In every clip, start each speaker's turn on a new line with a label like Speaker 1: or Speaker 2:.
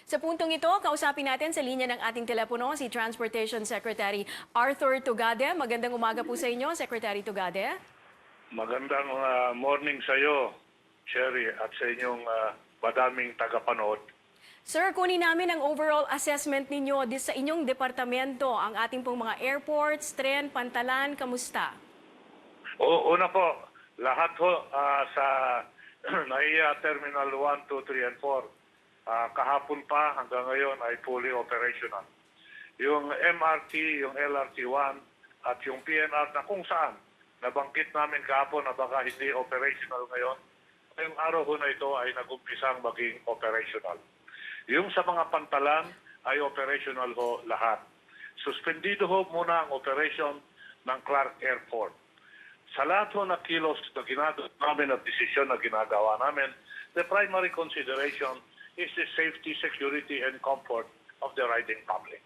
Speaker 1: Sa puntong ito, kausapin natin sa linya ng ating telepono si Transportation Secretary Arthur Tugade. Magandang umaga po sa inyo, Secretary Tugade.
Speaker 2: Magandang morning sa iyo, Sherry, at sa inyong madaming tagapanood.
Speaker 1: Sir, kunin namin ang overall assessment ninyo sa inyong departamento, ang ating pong mga airports, tren, pantalan, kamusta?
Speaker 2: Una po, lahat ho sa NAIA Terminal 1, 2, 3, and 4, kahapon pa hanggang ngayon ay fully operational. Yung MRT, yung LRT1, at yung PNR na kung saan, nabanggit namin kahapon na baka hindi operational ngayon, ngayong araw ho na ito ay nag-umpisang maging operational. Yung sa mga pantalan ay operational ho lahat. Suspendido ho muna ang operation ng Clark Airport. Sa lahat ho na kilos na ginagawa namin at desisyon na ginagawa namin, the primary consideration is the safety, security, and comfort of the riding public.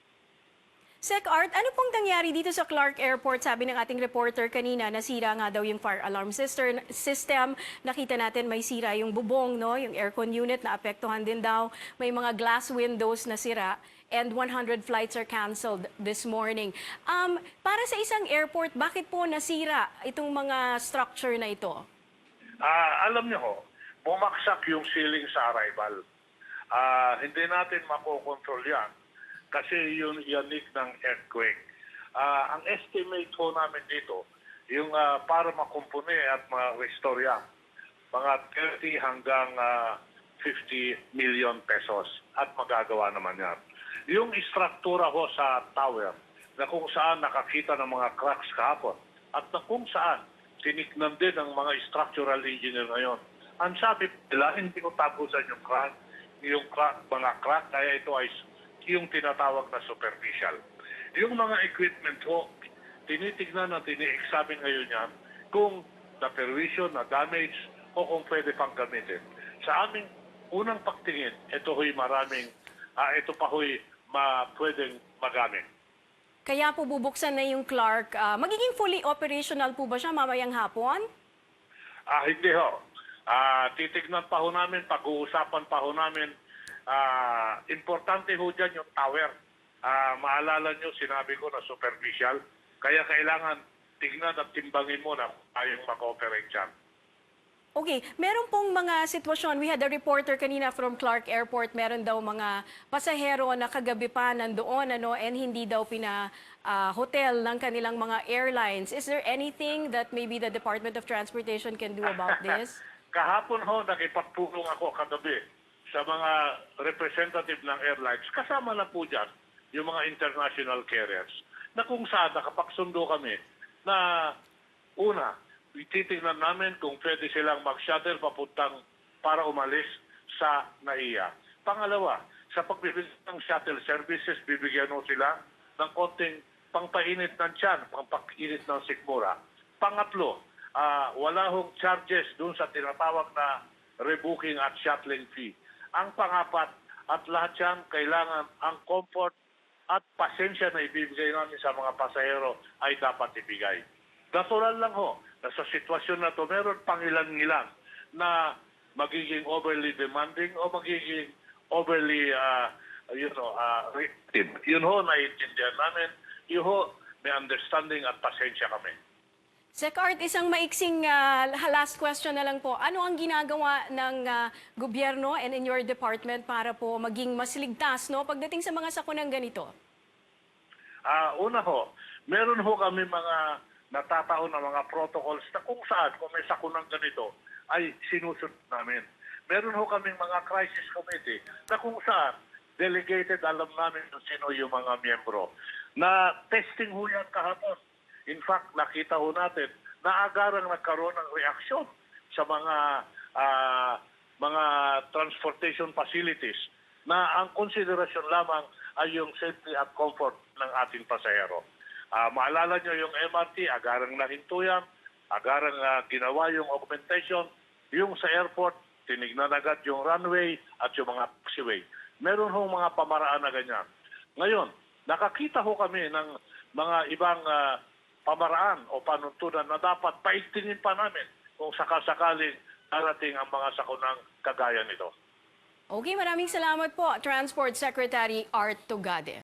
Speaker 1: Sec Art, ano pong nangyari dito sa Clark Airport? Sabi ng ating reporter kanina, nasira nga daw yung fire alarm system. Nakita natin may sira yung bubong, no? Yung aircon unit na apektuhan din daw. May mga glass windows na sira. And 100 flights are canceled this morning. Para sa isang airport, bakit po nasira itong mga structure na ito?
Speaker 2: Alam niyo ho, bumaksak yung ceiling sa arrival. Hindi natin makokontrol yan kasi yun yanik ng earthquake. Ang estimate ho namin dito, yung para makumpuni at ma-restore yan, mga 30 hanggang 50 million pesos at magagawa naman yan. Yung istruktura ho sa tower na kung saan nakakita ng mga cracks kahapon at na kung saan tiniknan din ng mga structural engineer ngayon. Ang sabi nila, hindi ko tapusan yung mga crack, kaya ito ay yung tinatawag na superficial. Yung mga equipment ho, tinitignan at tini-examine ngayon yan kung na-perwisyon, na-damage o kung pwede pang gamitin. Sa aming unang pagtingin, ito ho'y maraming, ito pa ho'y pwedeng magamit.
Speaker 1: Kaya po bubuksan na yung Clark. Magiging fully operational po ba siya mamayang hapon?
Speaker 2: Hindi ho. Titignan pa ho namin, pag-uusapan pa ho namin. Importante ho dyan yung tower. Maalala nyo, sinabi ko na superficial. Kaya kailangan tignan at timbangin mo na tayong mag-operate dyan.
Speaker 1: Okay, meron pong mga sitwasyon. We had a reporter kanina from Clark Airport. Meron daw mga pasahero na kagabi pa nandoon and hindi daw hotel ng kanilang mga airlines. Is there anything that maybe the Department of Transportation can do about this?
Speaker 2: Kahapon ho, nakipagpulong ako kagabi sa mga representative ng airlines. Kasama na po dyan yung mga international carriers na kung saan nakapagsundo kami na una, titignan namin kung pwede silang mag-shuttle papuntang para umalis sa NAIA. Pangalawa, sa pagbibigay ng shuttle services, bibigyan mo sila ng konting pangpainit ng tiyan, pangpainit ng sikmura. Pangatlo, wala hong charges dun sa tinatawag na rebooking at shuttling fee. Ang pangapat, at lahat yan, kailangan ang comfort at pasensya na ibibigay namin sa mga pasahero ay dapat ibigay. Natural lang ho, na sa sitwasyon na to meron pang ilan-ilan na magiging overly demanding o magiging overly, reactive. Yun ho, naiintindihan namin. Yun ho, may understanding at pasensya kami.
Speaker 1: Sec Art, isang maiksing last question na lang po. Ano ang ginagawa ng gobyerno and in your department para po maging mas ligtas pagdating sa mga sakunang ganito?
Speaker 2: Una ho, meron ho kami mga natataon na mga protocols na kung saan, kung may sakunang ganito, ay sinusunod namin. Meron ho kaming mga crisis committee na kung saan delegated, alam namin kung sino yung mga miyembro. Na testing ho yan kahapon. In fact, nakita ho natin na agarang nagkaroon ng reaksyon sa mga transportation facilities na ang konsiderasyon lamang ay yung safety at comfort ng ating pasahero. Maalala nyo yung MRT, agarang nahinto yan, agarang ginawa yung augmentation. Yung sa airport, tinignan agad yung runway at yung mga taxiway. Meron ho mga pamaraan na ganyan. Ngayon, nakakita ho kami ng mga ibang pamaraan o panuntunan na dapat paigtingin pa namin kung sakasakaling darating ang mga sakunang kagaya nito.
Speaker 1: Okay, maraming salamat po, Transport Secretary Art Tugade.